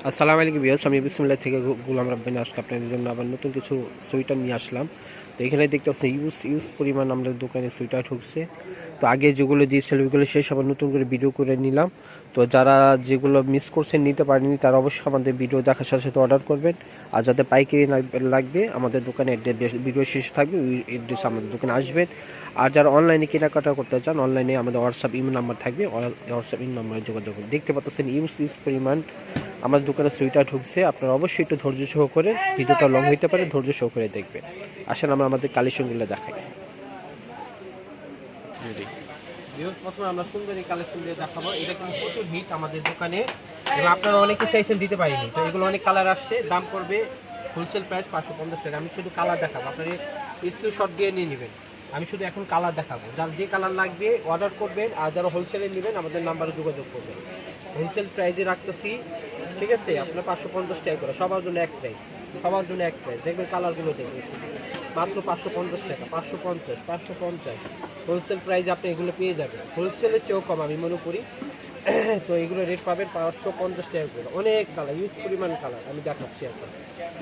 আসসালামু আলাইকুম ভিউয়ার্স, আমি বিসমিল্লাহ থেকে গোলাম রাব্বানী আজকে আপনাদের জন্য আবার নতুন কিছু সোয়েটার নিয়ে আসলাম। তো এখানে দেখতে পাচ্ছেন ইউজ পরিমাণ আমাদের দোকানে সোয়েটার ঢুকছে। তো আগে যেগুলো দিয়েছিল ওইগুলো শেষ, আবার নতুন করে ভিডিও করে নিলাম। তো যারা যেগুলো মিস করছেন, নিতে পারেনি, তারা অবশ্যই আমাদের ভিডিও দেখার সাথে সাথে অর্ডার করবেন। আর যাদের পাইকারি লাগবে আমাদের দোকানে ভিডিও শেষে থাকবে, ওই অ্যাড্রেসে আমাদের দোকানে আসবেন। আর যারা অনলাইনে কেনাকাটা করতে চান, অনলাইনে আমাদের হোয়াটসঅ্যাপ ইমেল নাম্বার থাকবে, হোয়াটসঅ্যাপ ইমেল নাম্বারে যোগাযোগ করুন। দেখতে পাচ্ছেন ইউজ পরিমাণ আমাদের দোকানে সোয়েটার ঢুকছে। আপনারা অবশ্যই একটু ধৈর্য সহ করে, ভিডিওটা লং হইতে পারে, ধৈর্য সহ করে দেখবেন। আসেন আমরা আমাদের কালেকশনগুলো দেখাই। প্রথমে আমরা সুন্দর এই কালেকশন দিয়ে দেখাবো। এটা কিন্তু প্রচুর হিট আমাদের দোকানে এবং আপনারা অনেকে চাইছেন, দিতে পারিনি। তো এগুলো অনেক কালার আসছে, দাম পড়বে হোলসেল প্রাইস 550 টাকা। আমি শুধু কালার দেখাবো, আপনার স্ক্রিনশট দিয়ে নিয়ে নেবেন। আমি শুধু এখন কালার দেখাবো, যার যে কালার লাগবে অর্ডার করবেন। আর যারা হোলসেলে নেবেন আমাদের নাম্বারে যোগাযোগ করবেন। হোলসেল প্রাইসে রাখতেছি, ঠিক আছে? আপনার 550 টাকা করে, সবার জন্য এক প্রাইস, সবার জন্য এক প্রাইস। দেখবেন কালারগুলো দেখবেন, মাত্র 550 টাকা, 550, 550 হোলসেল প্রাইসে আপনি এগুলো পেয়ে যাবেন। হোলসেলের চেয়েও কম আমি মনে করি। তো এগুলো রেট পাবেন 550 টাকা করে। অনেক কালার, ইউজ পরিমাণ কালার আমি দেখাচ্ছি এখন।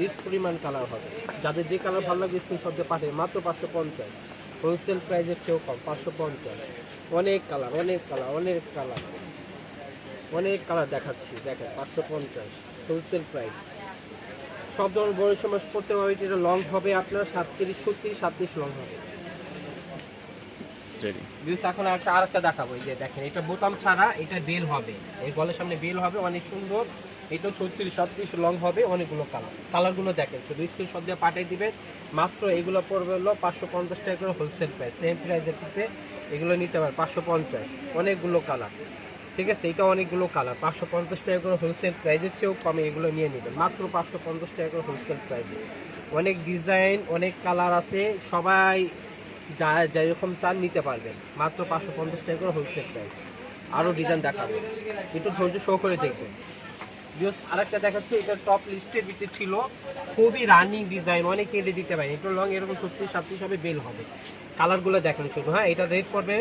ইউজ পরিমাণ কালার হবে, যাদের যে কালার ভালো লাগবে স্ক্রিনশট দিয়ে পাঠিয়ে মাত্র 550। হোলসেল প্রাইসের চেয়েও কম, 550। অনেক কালার, অনেক কালার, অনেক কালার, অনেক কালার দেখাচ্ছি, দেখেন 550 হোলসেল প্রাইস। সব ধরনের বড় সমস্যা করতে হবে। এটা লং হবে আপনার 37, 36, 37 লং হবে। এখন আরেকটা দেখাবো। এই যে দেখেন, এটা বোতাম ছাড়া, এটা বেল হবে, এই গলের সামনে বেল হবে, অনেক সুন্দর। এটা 36, 37 লং হবে, অনেকগুলো কালারগুলো দেখেন। শুধু স্ক্রিনশট দিয়ে পাঠিয়ে দিবেন। মাত্র এগুলো পড়বে হলো 550 টাকা করে হোলসেল প্রাইস। সেম প্রাইসের ক্ষেত্রে এগুলো নিতে পারেন 550। অনেকগুলো কালার, ঠিক আছে? এটা অনেকগুলো কালার, 550 টাকা করে হোলসেল প্রাইসের চেয়েও কমে এগুলো নিয়ে নেবেন মাত্র 550 টাকা করে হোলসেল প্রাইসে। অনেক ডিজাইন, অনেক কালার আছে, সবাই যা যেরকম চান নিতে পারবেন মাত্র 550 টাকা করে হোলসেল প্রাইস। আরও ডিজাইন দেখাবো, একটু ধৈর্য সহ করে দেখবেন। আরেকটা দেখাচ্ছি, এটা টপ লিস্টের ভিতরে ছিল, খুবই রানিং ডিজাইন, অনেকে এটা দিতে পারে। এটা লং এরকম 36, 37 হবে, বেল হবে। কালারগুলো দেখেন শুধু। হ্যাঁ, এটা রেট পড়বে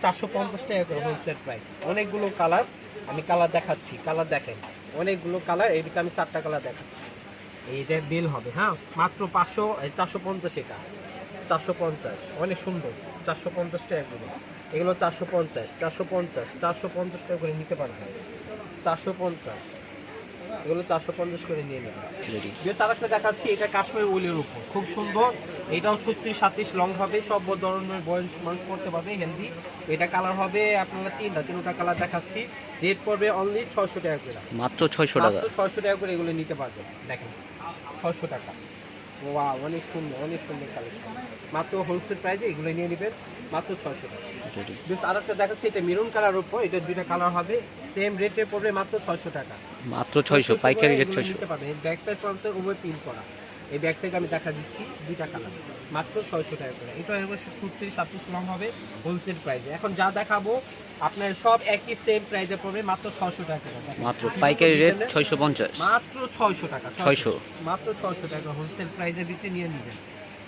450 টাকা করে হোলসেল প্রাইস। অনেকগুলো কালার, আমি কালার দেখাচ্ছি, কালার দেখেন, অনেকগুলো কালার। এর ভিতরে আমি 4টা কালার দেখাচ্ছি। এইটা বেল হবে, হ্যাঁ, মাত্র 450 এটা 450, অনেক সুন্দর। 450 টাকা করে এগুলো, 450, 450, 450 টাকা করে নিতে পারবেন। 450 এগুলো 450 করে নিয়ে নেবেন। যে তারাটা দেখাচ্ছি, এটা কাশ্মীর উলের উপর, খুব সুন্দর। এটাও 36, 37 লং হবে, সব ধরনের বয়স মানুষ করতে পারবে, হেলদি। এটা কালার হবে আপনারা তিনটা কালার দেখাচ্ছি। রেট পড়বে অনলি 600 টাকা করে, মাত্র 600 টাকা। মাত্র 600 টাকা করে এগুলো নিতে পারবেন। দেখেন 600 টাকা। ওয়া, অনেক সুন্দর, অনেক সুন্দর কালেকশন। মাত্র হোলসেল প্রাইসে এগুলো নিয়ে নেবেন মাত্র 600 টাকা। আরেকটা দেখাচ্ছি, এটা মেরুন কালার উপর, এটা দুইটা কালার হবে, সেম রেটে পড়বে মাত্র 600 টাকা। মাত্র 600, পাইকারি রেট 600 নিতে পারবেন। ব্যাক সাইড ফ্রন্ট সাইড উভয় প্রিন্ট করা। এই ব্যাক সাইড আমি দেখা দিচ্ছি, দুইটা কালার, মাত্র 600 টাকা করে। এটা 36, 37 লং হবে হোলসেল প্রাইসে। এখন যা দেখাবো আপনার সব একই সেম প্রাইসে পড়বে মাত্র 600 টাকা করে। মাত্র পাইকারি রেট 650, মাত্র 600 টাকা, 600, মাত্র 600 টাকা হোলসেল প্রাইসে দিতে নিয়ে নেবেন।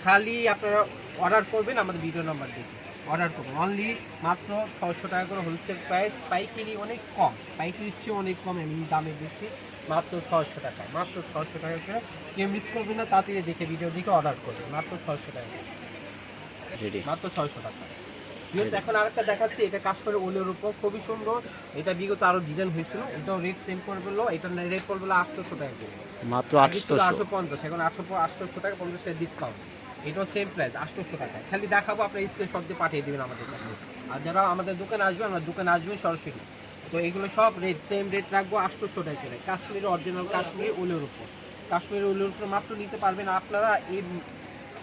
খালি আপনারা অর্ডার করবেন, আমাদের ভিডিও নাম্বার দিয়ে অর্ডার করবেন। অনলি মাত্র 600 টাকা করে হোলসেল প্রাইস। পাইকারি অনেক কম, পাইকারির চেয়ে অনেক কম আমি দামে দিচ্ছি, মাত্র 600 টাকা, মাত্র 600 টাকা করে। কেউ মিস করবেন না, তাড়াতাড়ি দেখে ভিডিও দেখে অর্ডার করবেন মাত্র 600 টাকা, মাত্র 600 টাকা। এখন আরেকটা দেখাচ্ছি, এটা কাশ্মীরের উলের উপর, খুবই সুন্দর। এটা বিগত আরো ডিজাইন হয়েছিল, এটাও রেট সেম করে বললো। এটা রেট পড়বে 800 টাকা করে, মাত্র 850, এখন 800 টাকা 50 টাকা ডিসকাউন্ট। এটাও সেম প্রাইস 800 টাকা। খালি দেখাবো, আপনার স্ক্রিনশট দিয়ে পাঠিয়ে দেবেন আমাদের কাছে। আর যারা আমাদের দোকানে আসবে, আমরা দোকানে আসবেন সরাসরি। তো এগুলো সব রেট সেম রেট রাখবো 800 টাকা করে। কাশ্মীরের অরিজিনাল কাশ্মীরি উলের উপর, কাশ্মীরের উলের উপর মাত্র নিতে পারবেন আপনারা এই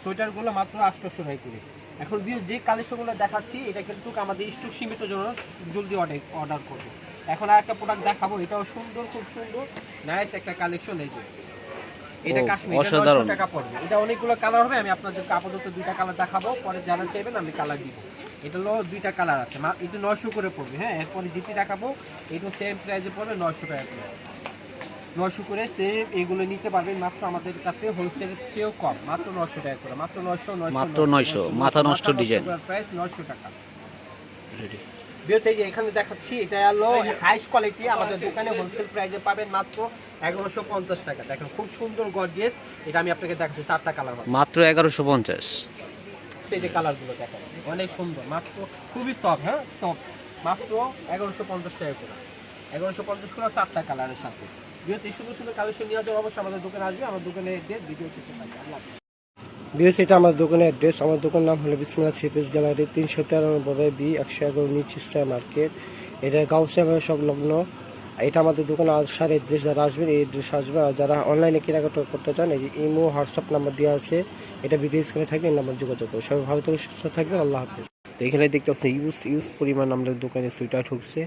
সোয়েটারগুলো মাত্র 800 টাকা করে। এখন যে কালেকশনগুলো দেখাচ্ছি, এটা কিন্তু আমাদের স্টক সীমিত জন্য, জলদি অর্ডার করবো। এখন আর একটা প্রোডাক্ট দেখাবো, এটাও সুন্দর, খুব সুন্দর, নাইস একটা কালেকশন। এই যে এটা কাশ্মীর, এটা 900 টাকা পড়বে। এটা অনেকগুলো কালার হবে, আমি আপনাদেরকে আপাতত দুইটা কালার দেখাবো, পরে যারা চাইবেন আমি কালার দিব। এটা হলো দুইটা কালার আছে, এটা 900 করে পড়বে। হ্যাঁ, এরপরে যেটি দেখাবো এটা সেম প্রাইসে পড়বে 900 টাকা করে, 900 করে। সেম এগুলো নিতে পারবেন মাত্র আমাদের কাছে হোলসেলের চেয়েও কম, মাত্র 900 টাকা করে, মাত্র 900, মাত্র 900, মাথা নষ্ট ডিজাইন, প্রাইস 900 টাকা। বিকজ এই যে এখানে দেখাচ্ছি এটা হলো হাইস্ট কোয়ালিটি, আমাদের দোকানে হোলসেল প্রাইসে পাবেন মাত্র 1150 টাকা। দেখেন খুব সুন্দর গর্জিয়াস, এটা আমি আপনাকে দেখাচ্ছি 4টা কালার মাত্র 1150। এই যে কালারগুলো দেখেন অনেক সুন্দর, মাত্র খুবই সফট, হ্যাঁ সফট, মাত্র 1150 টাকা করে। 1150 করে 4টা কালারের সাথে। বিকজ এই সুন্দর সুন্দর কালেকশন নিয়ে যাওয়া অবশ্যই আমাদের দোকানে আসবে। আমার দোকানে ভিডিও শেষে থাকবে। আল্লাহ হাফেজ। বিকজ এটা আমার দোকানের অ্যাড্রেস, আমার দোকানের নাম হলো বিসমিল্লাহ থ্রি পিস গ্যালারি, 393 বি 111 নিচ স্টার মার্কেট, এটা গাউসিয়া সংলগ্ন। এটা আমাদের দোকানে আসার অ্যাড্রেস, যারা আসবেন এই অ্যাড্রেস আসবে। আর যারা অনলাইনে কেনাকাটা করতে চান এই যে ইমো হোয়াটসঅ্যাপ নাম্বার দেওয়া আছে, এটা ভিডিও স্ক্রিনে থাকবে, এই নাম্বার যোগাযোগ করুন। সবাই ভালো থেকে সুস্থ থাকবেন। আল্লাহ হাফেজ। তো এখানে দেখতে পাচ্ছেন ইউজ পরিমাণ আমাদের দোকানে সুইটার ঢুকছে।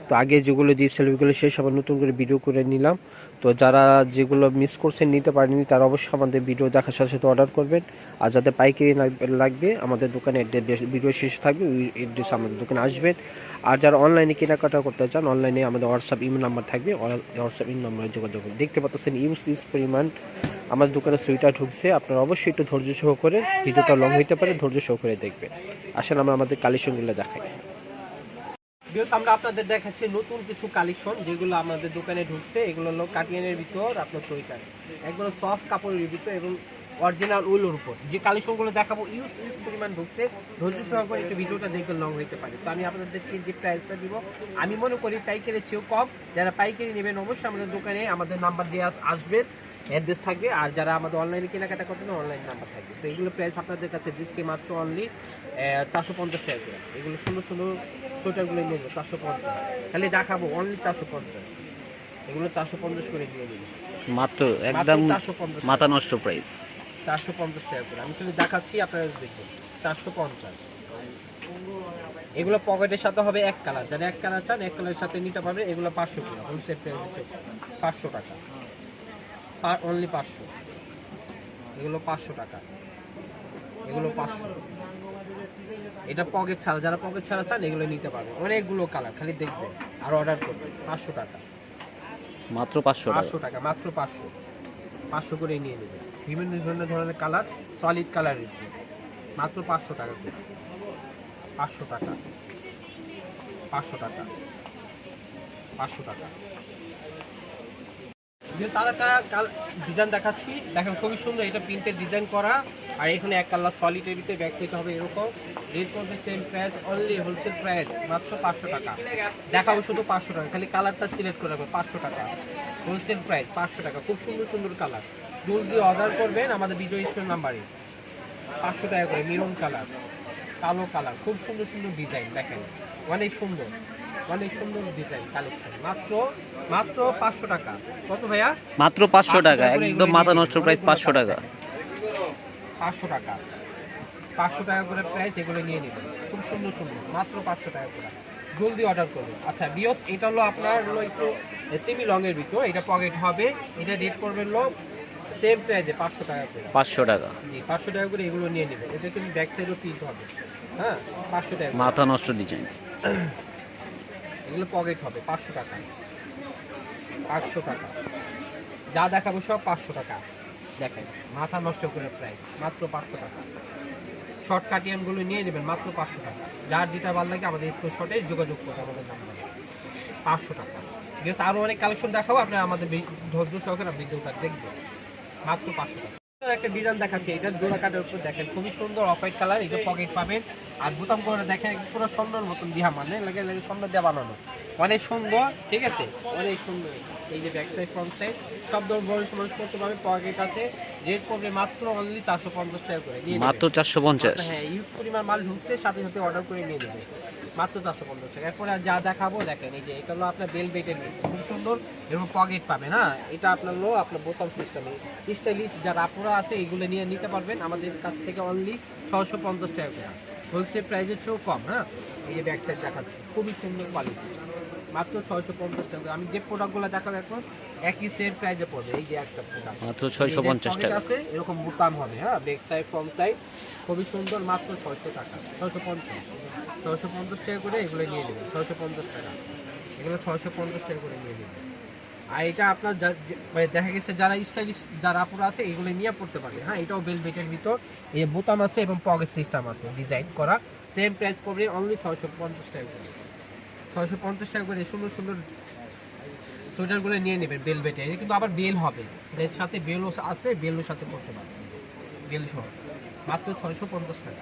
তো আগে যেগুলো দিয়েছিল ওইগুলো শেষ, আবার নতুন করে ভিডিও করে নিলাম। তো যারা যেগুলো মিস করছেন নিতে পারেনি তারা অবশ্যই আমাদের ভিডিও দেখার সাথে সাথে অর্ডার করবেন। আর যাদের পাইকারি লাগবে আমাদের দোকানে ভিডিও শেষে থাকবে, ওই অ্যাড্রেসে আমাদের দোকানে আসবেন। আর যারা অনলাইনে কেনাকাটা করতে চান অনলাইনে আমাদের হোয়াটসঅ্যাপ ইমেল নাম্বার থাকবে, হোয়াটসঅ্যাপ ইমেল নাম্বারে যোগাযোগ করুন। দেখতে পাচ্ছেন ইউজ পরিমাণ আমাদের দোকানে সুইটার ঢুকছে। আপনারা অবশ্যই একটু ধৈর্য সহকারে, ভিডিওটা লং হইতে পারে, ধৈর্য সহকারে দেখবেন। আসলে আমরা আমাদের কালেকশনগুলো দেখাই। আমরা আপনাদের দেখাচ্ছি নতুন কিছু কালেকশন যেগুলো আমাদের দোকানে ঢুকছে। এগুলো হলো কাটিয়ানের ভিতর আপনার সোয়েটার, একগুলো সফট কাপড়ের ভিতর এবং অরিজিনাল উলের উপর যে কালেকশনগুলো দেখাবো ইউজ পরিমাণ ঢুকছে। ধৈর্য সহকারে একটু ভিডিওটা দেখে লং হইতে পারে। তো আমি আপনাদেরকে যে প্রাইসটা দিব আমি মনে করি পাইকারির চেয়েও কম। যারা পাইকারি নেবেন অবশ্যই আমাদের দোকানে আমাদের নাম্বার দিয়ে আসবেন, অ্যাড্রেস থাকবে। আর যারা আমাদের অনলাইনে কেনাকাটা করবেন অনলাইন নাম্বার থাকবে। তো এগুলো প্রাইস আপনাদের কাছে দিচ্ছি মাত্র অনলি 450 টাকা করে। এগুলো সুন্দর সুন্দর সোয়েটারগুলো নিয়ে নেবো 450, খালি দেখাবো অনলি 450। এগুলো 450 করে দিয়ে দেবো মাত্র একদম 450, মাথা নষ্ট প্রাইস 450 টাকা করে। আমি খালি দেখাচ্ছি আপনারা দেখুন 450। এগুলো পকেটের সাথে হবে এক কালার, যারা এক কালার চান এক কালারের সাথে নিতে পারবে। এগুলো 500 টাকা হোলসেল প্রাইস হচ্ছে 500 টাকা, অনলি 500। এগুলো 500 টাকা, এগুলো 500। এটা পকেট ছাড়া, যারা পকেট ছাড়া চান এগুলো নিতে পারবে। অনেকগুলো কালার, খালি দেখবেন আর অর্ডার করবেন। 500 টাকা, মাত্র 500 টাকা, মাত্র 500 করে নিয়ে নেবেন। বিভিন্ন ধরনের কালার, সলিড কালারের মাত্র 500 টাকা করে। 500 টাকা, 500 টাকা, 500 টাকা। যে সারাটা ডিজাইন দেখাচ্ছি দেখেন খুবই সুন্দর, এটা প্রিন্টের ডিজাইন করা। আর এখানে এক কালার সলিডের ভিতরে ব্যাক সাইড হবে এরকম। রেট করবে same price, only wholesale price মাত্র 500 টাকা। দেখাবো শুধু 500 টাকা, খালি কালারটা সিলেক্ট করে রাখবে। 500 টাকা হোলসেল প্রাইস, 500 টাকা। খুব সুন্দর সুন্দর কালার, জলদি অর্ডার করবেন আমাদের ভিডিও স্ক্রিন নাম্বারে। 500 টাকা করে মেরুন কালার, কালো কালার, খুব সুন্দর সুন্দর ডিজাইন দেখেন, অনেক সুন্দর অনেক সুন্দর ডিজাইন কালেকশন। মাত্র 500 টাকা। কত ভাইয়া? মাত্র 500 টাকা, একদম মাথা নষ্ট প্রাইস 500 টাকা। 500 টাকা, 500 টাকা করে প্রাইস। এগুলো নিয়ে নেবেন, খুব সুন্দর সুন্দর, মাত্র 500 টাকা করে। জলদি অর্ডার করবেন। আচ্ছা বিয়স, এটা হলো আপনার হলো একটু সেমি লং এর ভিতর, এটা পকেট হবে। এটা রেট করবেন হলো সেম প্রাইসে 500 টাকা করে। 500 টাকা, জি 500 টাকা করে এগুলো নিয়ে নেবেন। এটা কিন্তু ব্যাক সাইডও প্রিন্ট হবে, হ্যাঁ 500 টাকা। মাথা নষ্ট ডিজাইন, এগুলো পকেট হবে 500 টাকা, 500 টাকা। যা দেখাবো সব 500 টাকা। দেখেন মাথা নষ্ট করে প্রাইস, মাত্র 500 টাকা। শর্ট কাটিয়ানগুলো নিয়ে নেবেন মাত্র 500 টাকা। যার যেটা ভালো লাগে আমাদের স্ক্রিনশটে যোগাযোগ করতে আমাদের নাম্বারে। 500 টাকা। বেশ আরও অনেক কালেকশন দেখাবো, আপনারা আমাদের ধৈর্য সহকারে ভিডিওটা দেখবেন। মাত্র 500 টাকা। একটা ডিজাইন দেখাচ্ছি, এটা জোড়া কাটের উপর দেখেন খুবই সুন্দর অফ হোয়াইট কালার। এটা পকেট পাবেন। আর বোতাম করে দেখেন পুরো স্বর্ণের মতন দিহা, মানে লাগে স্বর্ণ দিয়ে বানানো, অনেক সুন্দর। ঠিক আছে, অনেক সুন্দর। এই যে ব্যাক সাইড ফ্রন্ট সাইড সব ধরনের বয়স মানুষ করতে পারবে। পকেট আছে। রেট পড়বে মাত্র অনলি 450 টাকা করে। মাত্র 450। হ্যাঁ ইউজ পরিমাণ মাল ঢুকছে, সাথে সাথে অর্ডার করে নিয়ে নেবে মাত্র 450 টাকা। এরপরে যা দেখাবো দেখেন, এই যে এটা হলো আপনার বেল বেটের খুব সুন্দর এবং পকেট পাবেন। হ্যাঁ এটা আপনার হলো আপনার বোতাম সিস্টেমে স্টাইলিশ যারা আপুরা আছে এইগুলো নিয়ে নিতে পারবেন আমাদের কাছ থেকে অনলি 650 টাকা করে। হোলসেল প্রাইসের চেয়েও কম। হ্যাঁ এই যে ব্যাক সাইড দেখাচ্ছি খুবই সুন্দর কোয়ালিটি, মাত্র 650 টাকা। আমি যে প্রোডাক্টগুলো দেখাবো এখন একই সেম প্রাইসে পড়বে। এই যে একটা প্রোডাক্ট মাত্র 650 টাকা আছে, এরকম বোতাম হবে। হ্যাঁ ব্যাক সাইড ফ্রন্ট সাইড খুবই সুন্দর, মাত্র 600 টাকা। 650 টাকা করে এগুলো নিয়ে নেবেন। 650 টাকা এগুলো 650 টাকা করে নিয়ে নেবেন। আর এটা আপনার মানে দেখা গেছে যারা স্টাইলিশ যারা আপুরা আছে এগুলো নিয়ে পড়তে পারবে। হ্যাঁ এটাও বেলভেটের ভিতর, এই বোতাম আছে এবং পকেট সিস্টেম আছে ডিজাইন করা। সেম প্রাইস পড়বে অনলি 650 টাকা করে। 650 টাকা করে সুন্দর সুন্দর সোয়েটারগুলো নিয়ে নেবেন বেলভেটে। এটা কিন্তু আবার বেল হবে, এর সাথে বেলও আছে, বেলের সাথে করতে পারবেন, বেল সহ মাত্র 650 টাকা।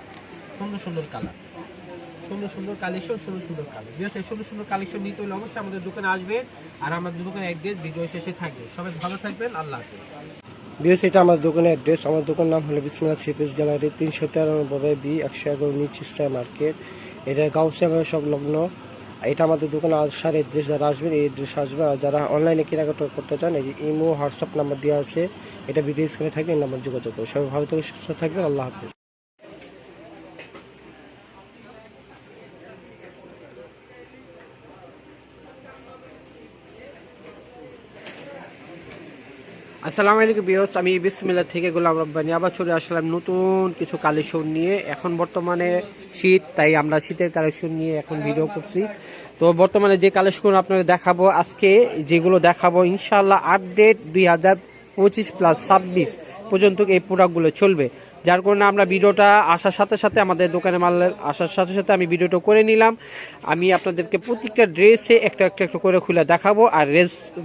সুন্দর সুন্দর কালার, সুন্দর সুন্দর কালেকশন, সুন্দর সুন্দর কালার। বিকজ এই সুন্দর সুন্দর কালেকশন নিতে হলে অবশ্যই আমাদের দোকানে আসবেন, আর আমাদের দোকানে অ্যাড্রেস ভিডিও শেষে থাকবে। সবাই ভালো থাকবেন, আল্লাহ হাফেজ। বিকজ এটা আমার দোকানের অ্যাড্রেস, আমার দোকানের নাম হলো বিসমিল্লাহ থ্রি পিস গ্যালারি, 393 বি 111 নিচ স্টার মার্কেট, এটা গাউসিয়া সংলগ্ন। এটা আমাদের দোকানে আসার অ্যাড্রেস, যারা আসবেন এই অ্যাড্রেস আসবে। আর যারা অনলাইনে কেনাকাটা করতে চান, এই যে ইমো হোয়াটসঅ্যাপ নাম্বার দেওয়া আছে, এটা ভিডিও স্ক্রিনে থাকবে, এই নাম্বার যোগাযোগ করুন। সবাই ভালো থেকে সুস্থ থাকবেন, আল্লাহ হাফেজ। আসসালামু আলাইকুম ভিউয়ার্স, আমি বিসমিল্লাহ থেকে গোলাম রব্বানী আবার চলে আসলাম নতুন কিছু কালেকশন নিয়ে। এখন বর্তমানে শীত, তাই আমরা শীতের কালেকশন নিয়ে এখন ভিডিও করছি। তো বর্তমানে যে কালেকশন আপনাদের দেখাবো আজকে, যেগুলো দেখাবো ইনশাআল্লাহ আপডেট 2025+26 পর্যন্ত এই প্রোডাক্টগুলো চলবে। যার কারণে আমরা ভিডিওটা আসার সাথে সাথে, আমাদের দোকানে মাল আসার সাথে সাথে আমি ভিডিওটা করে নিলাম। আমি আপনাদেরকে প্রত্যেকটা ড্রেসে একটা একটা একটা করে খুলে দেখাবো, আর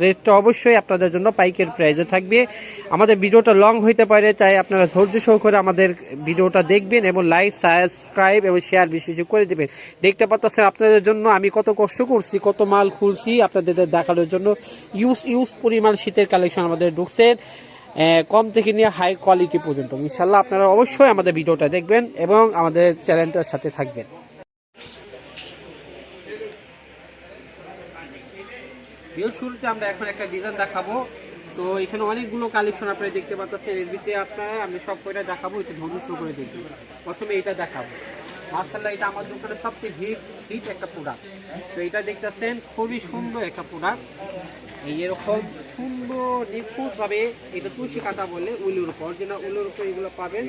রেটটা অবশ্যই আপনাদের জন্য পাইকারি প্রাইসে থাকবে। আমাদের ভিডিওটা লং হইতে পারে, তাই আপনারা ধৈর্য সহকারে আমাদের ভিডিওটা দেখবেন এবং লাইক, সাবস্ক্রাইব এবং শেয়ার বিশেষ করে দেবেন। দেখতে পাচ্ছেন আপনাদের জন্য আমি কত কষ্ট করছি, কত মাল খুলছি আপনাদের দেখানোর জন্য। ইউজ পরিমাণ শীতের কালেকশন আমাদের ঢুকছে, কম থেকে নিয়ে হাই কোয়ালিটি পর্যন্ত। ইনশাল্লাহ আপনারা অবশ্যই আমাদের ভিডিওটা দেখবেন এবং আমাদের চ্যানেলটার সাথে থাকবেন। শুরুতে আমরা এখন একটা ডিজাইন দেখাবো। তো এখানে অনেকগুলো কালেকশন আপনারা দেখতে পাচ্ছেন, এর ভিতরে আপনারা আমি সব কয়টা দেখাবো, একটু ধৈর্য করে দেখবেন। প্রথমে এটা দেখাবো, মাশাআল্লাহ এটা আমার দোকানে সবচেয়ে হিট একটা প্রোডাক্ট। তো এটা দেখতেছেন খুবই সুন্দর একটা প্রোডাক্ট, এইরকম সুন্দর নিখুঁত ভাবে এটা তুলসী কাটা বলে উলের উপর, অরিজিনাল উলের উপর এগুলো পাবেন।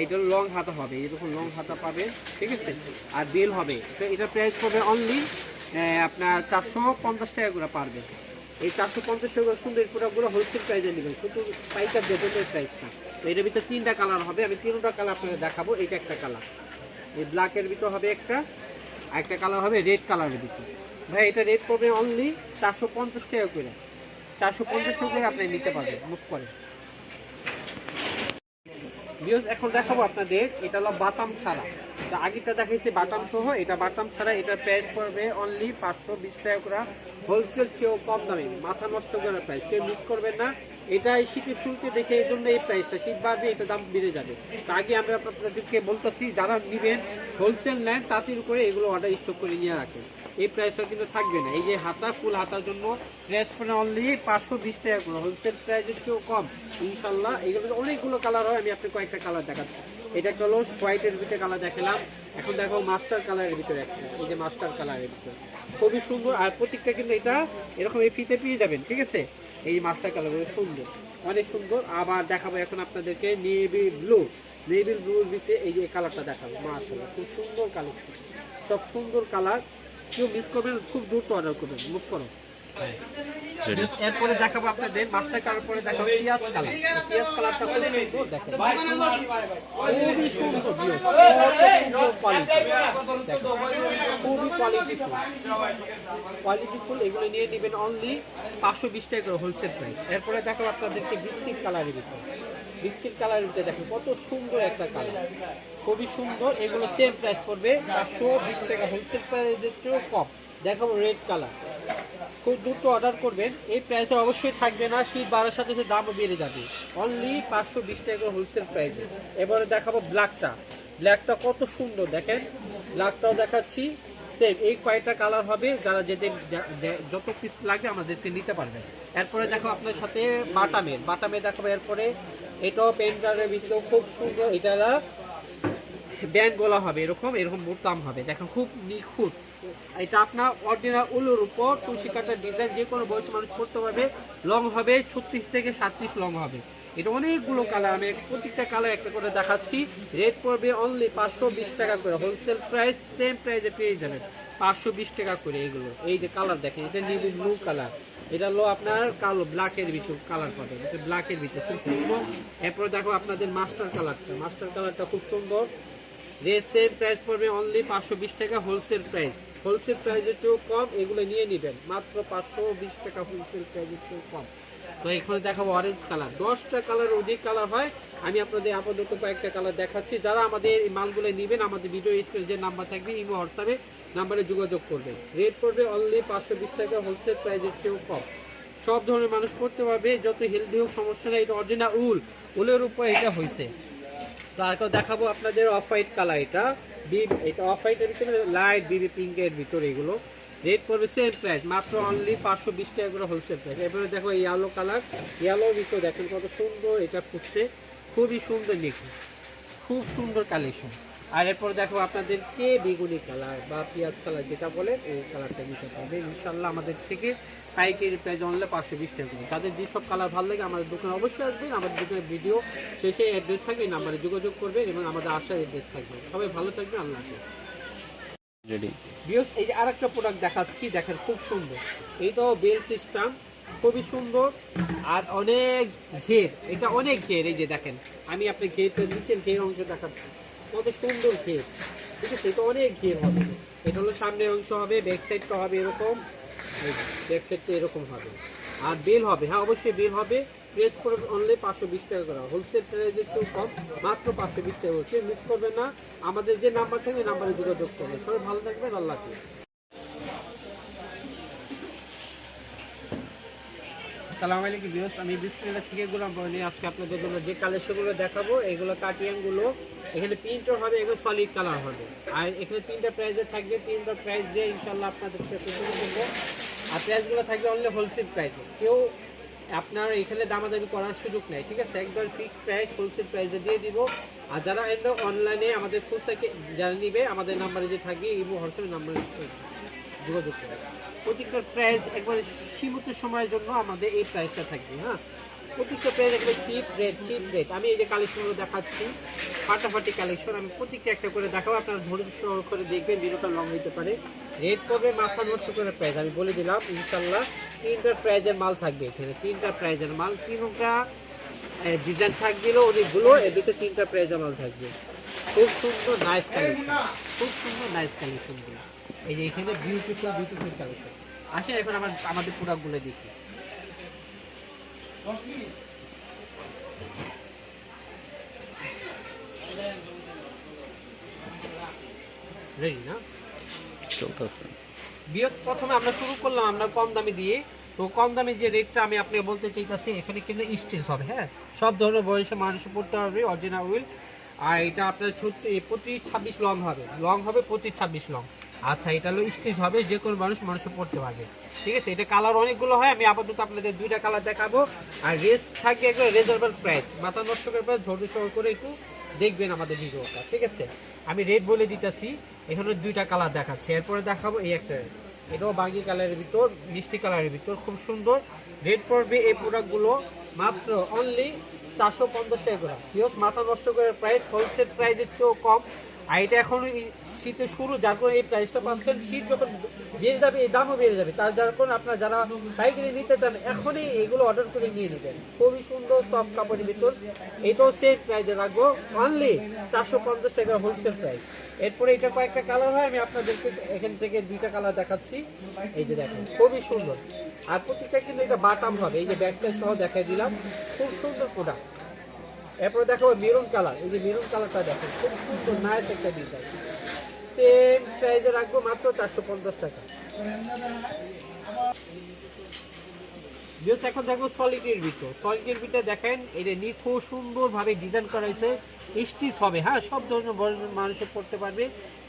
এটা লং হাতা হবে, এরকম লং হাতা পাবেন, ঠিক আছে, আর বেল হবে। তো এটা প্রাইস পড়বে অনলি আপনার 450 টাকা করে পারবে। এই 450 টাকা সুন্দর প্রোডাক্টগুলো হোলসেল প্রাইসে নেবেন, শুধু পাইকার দেবেন প্রাইসটা। তো এটার ভিতরে 3টা কালার হবে, আমি 3টা কালার আপনাদের দেখাবো। এটা একটা কালার, এই ব্ল্যাকের ভিতর হবে একটা, আরেকটা কালার হবে রেড কালারের ভিতর। ভাই এটা রেট পড়বে অনলি 450 টাকা করে, 450 টাকা করে আপনি নিতে পারবেন মুখ করে। এখন দেখাবো আপনাদের, এটা হলো বাটাম ছাড়া। আগেটা দেখাইছি বাটাম সহ, এটা বাটাম ছাড়া। এটা প্রাইস পড়বে অনলি 520 টাকা করে, হোলসেল চেয়েও কম দামে, মাথা নষ্ট করার প্রাইস, কেউ মিস করবেন না। এটা শীতের শুরুতে দেখে এই জন্য এই প্রাইসটা, শীত বাড়বে এটা দাম বেড়ে যাবে। তা আগে আমরা আপনাদেরকে বলতেছি, যারা নেবেন হোলসেল নেন তাদের উপরে এগুলো অর্ডার স্টক করে নিয়ে রাখেন, এই প্রাইসটা কিন্তু থাকবে না। এই যে হাতা, ফুল হাতার জন্য প্রাইস পড়ে অনলি 520 টাকা করে, হোলসেল প্রাইসের চেয়েও কম ইনশাল্লাহ। এইগুলো অনেকগুলো কালার হয়, আমি আপনি কয়েকটা কালার দেখাচ্ছি। এটা একটা হলো হোয়াইটের ভিতরে কালার দেখালাম, এখন দেখো মাস্টার কালারের ভিতরে একটা, এই যে মাস্টার কালারের ভিতরে খুবই সুন্দর। আর প্রত্যেকটা কিন্তু এটা এরকম এই ফিতে পেয়ে যাবেন, ঠিক আছে। এই মাস্টার কালার সুন্দর, অনেক সুন্দর। আবার দেখাবো এখন আপনাদেরকে নেভি ব্লুর ভিতরে এই যে কালারটা দেখাবো, মাশাআল্লাহ খুব সুন্দর কালেকশন, সব সুন্দর কালার, কেউ মিস করবেন, খুব দ্রুত অর্ডার করবেন, মুখ করো। এরপরে দেখাবো আপনাদের মাস্টার কালার, পরে দেখাবো পিয়াজ কালার। পিয়াজ কালারটা খুব সুন্দর, দেখেন খুবই সুন্দর, খুবই কোয়ালিটিফুল। এগুলো নিয়ে নেবেন অনলি 520 টাকা করে হোলসেল প্রাইস। এরপরে দেখাবো আপনাদেরকে বিস্কিট কালারের ভিতরে, বিস্কিট কালারের ভিতরে দেখেন কত সুন্দর একটা কালার, খুবই সুন্দর। এগুলো সেম প্রাইস পড়বে 520 টাকা, হোলসেল প্রাইসের চেয়েও কম। দেখাবো রেড কালার, খুব দ্রুত অর্ডার করবেন, এই প্রাইসে অবশ্যই থাকবে না, শীত বাড়ার সাথে সাথে দামও বেড়ে যাবে, অনলি 520 টাকা হোলসেল প্রাইসে। এবারে দেখাবো ব্ল্যাকটা, ব্ল্যাকটা কত সুন্দর দেখেন, ব্ল্যাকটাও দেখাচ্ছি সেম। এই কয়েকটা কালার হবে, যারা যেতে যত পিস লাগবে আমাদেরকে নিতে পারবেন। এরপরে দেখো আপনার সাথে বাটামে দেখাবো। এরপরে এটাও পেন্টারের ভিতরেও খুব সুন্দর, এটা ব্যান্ড গলা হবে, এরকম বোতাম হবে, দেখেন খুব নিখুঁত। এটা আপনার অরিজিনাল উলের উপর তুলসী কাটার ডিজাইন, যে কোনো বয়সী মানুষ করতে পারবে। লং হবে 36 থেকে 37 লং হবে। এটা অনেকগুলো কালার, আমি প্রত্যেকটা কালার একটা করে দেখাচ্ছি। রেট পড়বে অনলি 520 টাকা করে, হোলসেল প্রাইস সেম প্রাইসে পেয়ে যাবেন 520 টাকা করে। এগুলো এই যে কালার দেখেন, এটা নেভি ব্লু কালার, এটা হলো আপনার কালো ব্ল্যাকের ভিতর কালার পাবেন, এটা ব্ল্যাকের ভিতর খুব সুন্দর। এরপরে দেখো আপনাদের মাস্টার কালারটা খুব সুন্দর। রেট সেম প্রাইস পড়বে অনলি 520 টাকা হোলসেল প্রাইস। হোলসেল প্রাইসের চেয়েও কম, এগুলো নিয়ে নেবেন মাত্র 520 টাকা হোলসেল প্রাইসের চেয়েও কম। তো এখানে দেখাবো অরেঞ্জ কালার, 10টা কালার অধিক কালার হয়, আমি আপনাদের আপাতত কয়েকটা কালার দেখাচ্ছি। যারা আমাদের এই মালগুলো নেবেন আমাদের ভিডিও স্ক্রিনে যে নাম্বার থাকবে ইমো হোয়াটসঅ্যাপে নাম্বারে যোগাযোগ করবেন। রেট পড়বে অনলি 520 টাকা হোলসেল প্রাইসের চেয়েও কম। সব ধরনের মানুষ পড়তে পারবে, যত হেলদি হোক সমস্যা নেই। এটা অরিজিনাল উলের উপর এটা হয়েছে। তারপর দেখাবো আপনাদের অফ হোয়াইট কালার, এটা অফ হোয়াইটের ভিতরে লাইট বেবি পিঙ্কের ভিতরে এগুলো। রেট পড়বে সেম প্রাইস মাত্র অনলি 520 টাকা করে হোলসেল প্রাইস। এরপরে দেখো ইয়েলো কালার, ইয়েলো ভিতরে দেখেন কত সুন্দর এটা ফুটছে, খুবই সুন্দর দেখুন, খুব সুন্দর কালেকশন। আর এরপর দেখো আপনাদেরকে বেগুনি কালার বা পেঁয়াজ কালার যেটা বলে এই কালারটা নিতে পারবে ইনশাল্লাহ আমাদের থেকে। পাইকারি প্রাইস অনলি 520 টাকা করে। যাদের যেসব কালার ভালো লাগে আমাদের দোকানে অবশ্যই আসবেন। আমাদের দোকানের ভিডিও শেষে অ্যাড্রেস থাকবে, এই নাম্বারে যোগাযোগ করবেন এবং আমাদের আসার অ্যাড্রেস থাকবে। সবাই ভালো থাকবেন, আল্লাহ হাফেজ। রেডি ভিউয়ার্স এই যে আরেকটা প্রোডাক্ট দেখাচ্ছি, দেখেন খুব সুন্দর, এইটাও বেল সিস্টেম, খুবই সুন্দর আর অনেক ঘের, এটা অনেক ঘের। এই যে দেখেন আমি আপনি ঘেরটা নিচের ঘের অংশ দেখাচ্ছি, কত সুন্দর ঘের, ঠিক আছে। এটা অনেক ঘের হবে, এটা হলো সামনের অংশ হবে, ব্যাক সাইডটা হবে এরকম, ব্যাক সাইডটা এরকম হবে আর বেল হবে, হ্যাঁ অবশ্যই বেল হবে। প্রেস করে অনলি 520 টাকা করা, হোলসেল প্রাইসের চেয়েও কম মাত্র 520 টাকা হচ্ছে। মিস করবেন না, আমাদের যে নাম্বার থাকবে নাম্বারে যোগাযোগ করবেন। সবাই ভালো থাকবেন, আল্লাহ হাফেজ। আসসালামু আলাইকুম ভিউয়ার্স, আমি বিসমিল্লাহ থেকে গোলাম বলি। আজকে আপনাদের জন্য যে কালেকশনগুলো দেখাবো এগুলো কাটিয়ানগুলো, এখানে প্রিন্টও হবে, এগুলো সলিড কালার হবে। আর এখানে 3টা প্রাইসে থাকবে, 3টা প্রাইস দিয়ে ইনশাল্লাহ আপনাদেরকে শুরু করবো। আর প্রাইসগুলো থাকবে অনলি হোলসেল প্রাইসে, কেউ আপনার এখানে দামাদামি করার সুযোগ নেই, ঠিক আছে। একবার ফিক্সড প্রাইস হোলসেল প্রাইসে দিয়ে দিব। আর যারা অনলাইনে আমাদের ফুল থেকে যারা নিবে আমাদের নাম্বারে যে থাকবে ইমো হোয়াটসঅ্যাপ নাম্বারে যোগাযোগ করে। প্রত্যেকটা প্রাইস একবারে সীমিত সময়ের জন্য আমাদের এই প্রাইসটা থাকবে, হ্যাঁ। প্রত্যেকটা প্রাইস একবারে চিপ রেট। আমি এই যে কালেকশনগুলো দেখাচ্ছি ফাটাফাটি কালেকশন, আমি প্রত্যেকটা একটা করে দেখাবো, আপনারা ধৈর্য করে দেখবেন, ভিডিওটা লং হতে পারে। রেট করবে মাথা নষ্ট করে প্রাইস আমি বলে দিলাম ইনশাল্লাহ। 3টা প্রাইজের মাল থাকবে এখানে, 3টা প্রাইজের মাল, 3টা ডিজাইন থাকবে অনেকগুলো, এর ভিতরে 3টা প্রাইজের মাল থাকবে। খুব সুন্দর নাইস কালেকশন, খুব সুন্দর নাইস কালেকশন। এই যে এখানে বিউটিফুল কালেকশন। আসেন এখন আমাদের প্রোডাক্টগুলো দেখি। রেডি না? চলতেছে। ভিউয়ার্স প্রথমে আমরা শুরু করলাম আমরা কম দামে দিয়ে। তো কম দামে যে রেটটা আমি আপনাকে বলতে চাইতেছি, এখানে কিন্তু স্টিচ হবে, হ্যাঁ সব ধরনের বয়সে মানুষ পড়তে পারবে, অরিজিনাল উইল। আর এটা আপনার 25-26 লং হবে 25-26 লং। আচ্ছা এটা হলো স্টিচ হবে, যে কোনো মানুষ পড়তে পারবে, ঠিক আছে। এটা কালার অনেকগুলো হয়, আমি আপাতত আপনাদের 2টা কালার দেখাবো। আর রেস থাকবে একবার রিজনেবল প্রাইস, মাথা নষ্ট করে ধৈর্য সহ করে একটু দেখবেন আমাদের ভিডিওটা, ঠিক আছে। আমি রেট বলে দিতেছি, এখানে 2টা কালার দেখাচ্ছি। এরপরে দেখাবো এই একটা, এটাও বাগি কালারের ভিতর, মিষ্টি কালারের ভিতর, খুব সুন্দর। রেট পড়বে এই প্রোডাক্টগুলো মাত্র অনলি 450 টাকা করে। মাথা নষ্ট করে প্রাইস, হোলসেল প্রাইসের চেয়েও কম। আর এটা এখন শীতের শুরু, যার কারণে এই প্রাইসটা পাচ্ছেন। শীত যখন বেড়ে যাবে এই দামও বেড়ে যাবে, যার কারণে আপনারা যারা পাইকারি নিতে চান এখনই এগুলো অর্ডার করে নিয়ে নেবেন। খুবই সুন্দর সফট কাপড়ের ভিতর, এটাও সেম প্রাইসে রাখবো অনলি 450 টাকা হোলসেল প্রাইস। এরপরে এটা কয়েকটা কালার হয়, আমি আপনাদেরকে এখান থেকে 2টা কালার দেখাচ্ছি। এই যে দেখেন খুবই সুন্দর, আর প্রত্যেকটা কিন্তু এটা বাটাম হবে, এই যে ব্যাক সাইড সহ দেখাই দিলাম, খুব সুন্দর প্রোডাক্ট। এরপরে দেখো মেরুন কালার, এই যে মেরুন কালারটা দেখো খুব সুন্দর নাইস একটা ডিজাইন, সেম প্রাইসে রাখবো মাত্র 450 টাকা। এখন দেখো সলিডের ভিতর দেখেন, এই যে নিখুঁত সুন্দর ভাবে ডিজাইন করা হয়েছে, স্টিচ হবে, হ্যাঁ সব ধরনের বড় মানুষে পড়তে পারবে।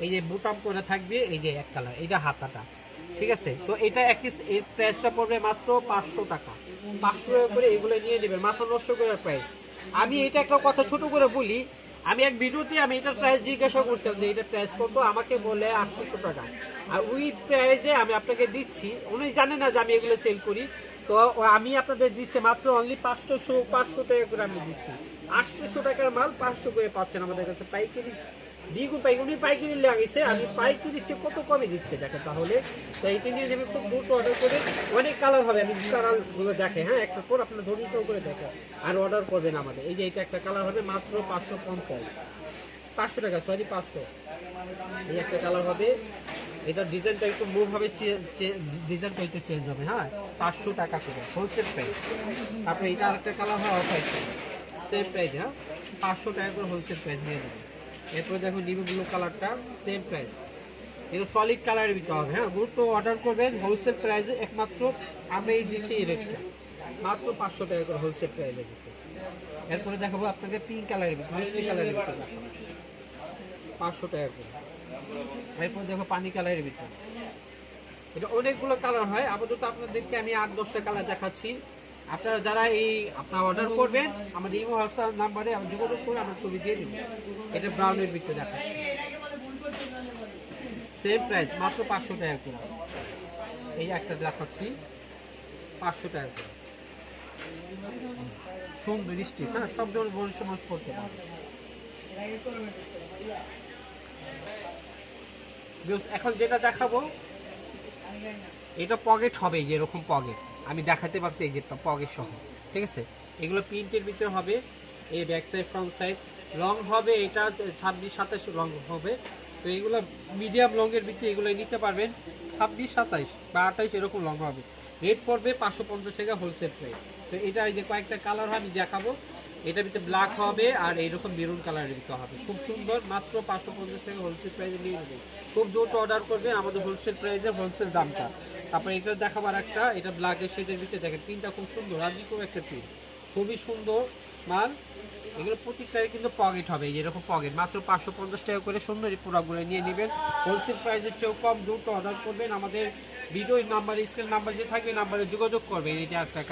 এই যে বুটাম করে থাকবে, এই যে এক কালার, এইটা হাতাটা, ঠিক আছে। তো এটা একই প্রাইসটা পড়বে মাত্র 500 টাকা, 500 টাকা করে এগুলো নিয়ে নেবেন, মাথা নষ্ট করার প্রাইস। আমি এটা একটা কথা ছোট করে বলি, আমি এক ভিডিওতে আমি এটার প্রাইস জিজ্ঞাসা করছিলাম যে এটার প্রাইস কত, আমাকে বলে 800 টাকা। আর উইথ প্রাইসে আমি আপনাকে দিচ্ছি, উনি জানেন না যে আমি এগুলো সেল করি, তো আমি আপনাদের দিচ্ছি মাত্র অনলি 500 টাকা করে আমি দিচ্ছি। 800 টাকার মাল 500 করে পাচ্ছেন আমাদের কাছে পাইকারি, দ্বিগুণ পাইকারি। উনি পাইকারি লাগিয়েছে, আমি পাইকারি দিচ্ছি কত কমে দিচ্ছে দেখেন। তাহলে তো এইটা নিয়ে নেবে, খুব দ্রুত অর্ডার করে, অনেক কালার হবে, আমি কালারগুলো দেখে, হ্যাঁ একটা পর আপনার ধৈর্য করে দেখেন আর অর্ডার করবেন আমাদের। এই যে এটা একটা কালার হবে মাত্র 500 টাকা, সরি 500। এই একটা কালার হবে, এটা ডিজাইনটা একটু মুভ হবে, ডিজাইনটা একটু চেঞ্জ হবে। হ্যাঁ, 500 টাকা করে হোলসেল প্রাইস। তারপরে এটা আরেকটা কালার হয় অফ হোয়াইট, সেম প্রাইস। হ্যাঁ, 500 টাকা করে হোলসেল প্রাইস নিয়ে দেবেন। এরপরে দেখো নিভি ব্লু কালারটা, সেম প্রাইস। এটা সলিড কালারের ভিতরে হবে। হ্যাঁ, গুরুত্ব অর্ডার করবেন হোলসেল প্রাইসে, একমাত্র আমরা এই দিচ্ছি এই রেটটা, মাত্র 500 টাকা করে হোলসেল প্রাইসের ভিতরে। এরপরে দেখাবো আপনাকে পিঙ্ক কালারের ভিতরে, মিষ্টি কালারের ভিতরে 500 টাকা করে। এরপর দেখো পানি কালারের ভিতরে, এটা অনেকগুলো কালার হয়। আপাতত আপনাদেরকে আমি 8-10টা কালার দেখাচ্ছি। আপনারা যারা আপনারা অর্ডার করবেন আমাদের ইমো হোয়াটসঅ্যাপ নাম্বারে যোগাযোগ করে আমরা ছবি দিয়ে দিব। এটা ব্রাউনের ভিতরে দেখাচ্ছি, সেম প্রাইস, মাত্র 500 টাকা করে। এই একটা দেখাচ্ছি 500 টাকা করে, সুন্দর স্টিচ। হ্যাঁ, সব ধরনের বড় সমাজ করতে পারবে। এখন যেটা দেখাবো এটা পকেট হবে, যে এরকম পকেট আমি দেখাতে পারছি, এই যে পকেট সহ। ঠিক আছে, এগুলো প্রিন্টের ভিতরে হবে। এই back side front side long হবে, এটা 26-27 লং হবে। তো এগুলো মিডিয়াম লংয়ের ভিতরে এগুলো নিতে পারবেন, 26-27 বা 28 এরকম লং হবে। রেট পড়বে 550 টাকা হোলসেল প্রাইস। তো এটা এই যে কয়েকটা কালার আমি দেখাবো, এটার ভিতরে ব্ল্যাক হবে আর এইরকম মেরুন কালারের ভিতরে হবে, খুব সুন্দর। মাত্র 550 টাকা হোলসেল প্রাইসে নিয়ে নেবেন। খুব দ্রুত অর্ডার করবে, আমাদের হোলসেল প্রাইসে হোলসেল দামটা। তারপরে এটা দেখাবার একটা, এটা ব্ল্যাকের শেডের ভিতরে দেখেন, প্রিন্টটা খুব সুন্দর, রাজিকো একটা প্রিন্ট, খুবই সুন্দর মাল। এগুলো প্রত্যেকটাই কিন্তু পকেট হবে, এরকম পকেট। মাত্র 550 টাকা করে সুন্দর এই প্রোডাক্টগুলো নিয়ে নেবেন হোলসেল প্রাইসের চেয়েও কম। দ্রুত অর্ডার করবেন, আমাদের ভিডিও নাম্বার, স্ক্রিন নাম্বার যে থাকবে নাম্বারে যোগাযোগ করবেন। এটা একটা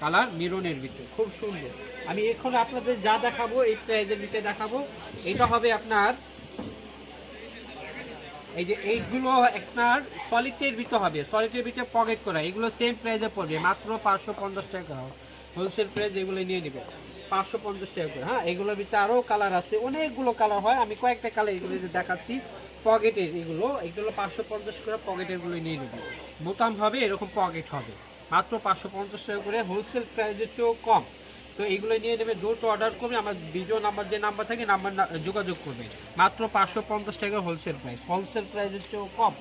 কালার মেরুনের ভিতরে খুব সুন্দর। আমি এখন আপনাদের যা দেখাবো এই প্রাইজের ভিতরে দেখাবো। এটা হবে আপনার এই যে এইগুলো আপনার সলিডের ভিতরে হবে, সলিডের ভিতরে পকেট করা, এগুলো সেম প্রাইসে পড়বে, মাত্র 550 টাকা হোলসেল প্রাইস। এগুলো নিয়ে নেবে 550 টাকা করে। হ্যাঁ, এগুলোর ভিতরে আরও কালার আছে, অনেকগুলো কালার হয়, আমি কয়েকটা কালার এগুলো দেখাচ্ছি। পকেটের এগুলো 550 করে পকেটের গুলো নিয়ে নেবে। বোতাম হবে, এরকম পকেট হবে, মাত্র 550 টাকা করে হোলসেল প্রাইসের চেয়েও কম। তো এইগুলো নিয়ে নেবে, দ্রুত অর্ডার করবে, আমার ভিডিও নাম্বার যে নাম্বার থাকে নাম্বার যোগাযোগ করবে। মাত্র 550 টাকা হোলসেল প্রাইস, হোলসেল প্রাইসের চেয়েও কম।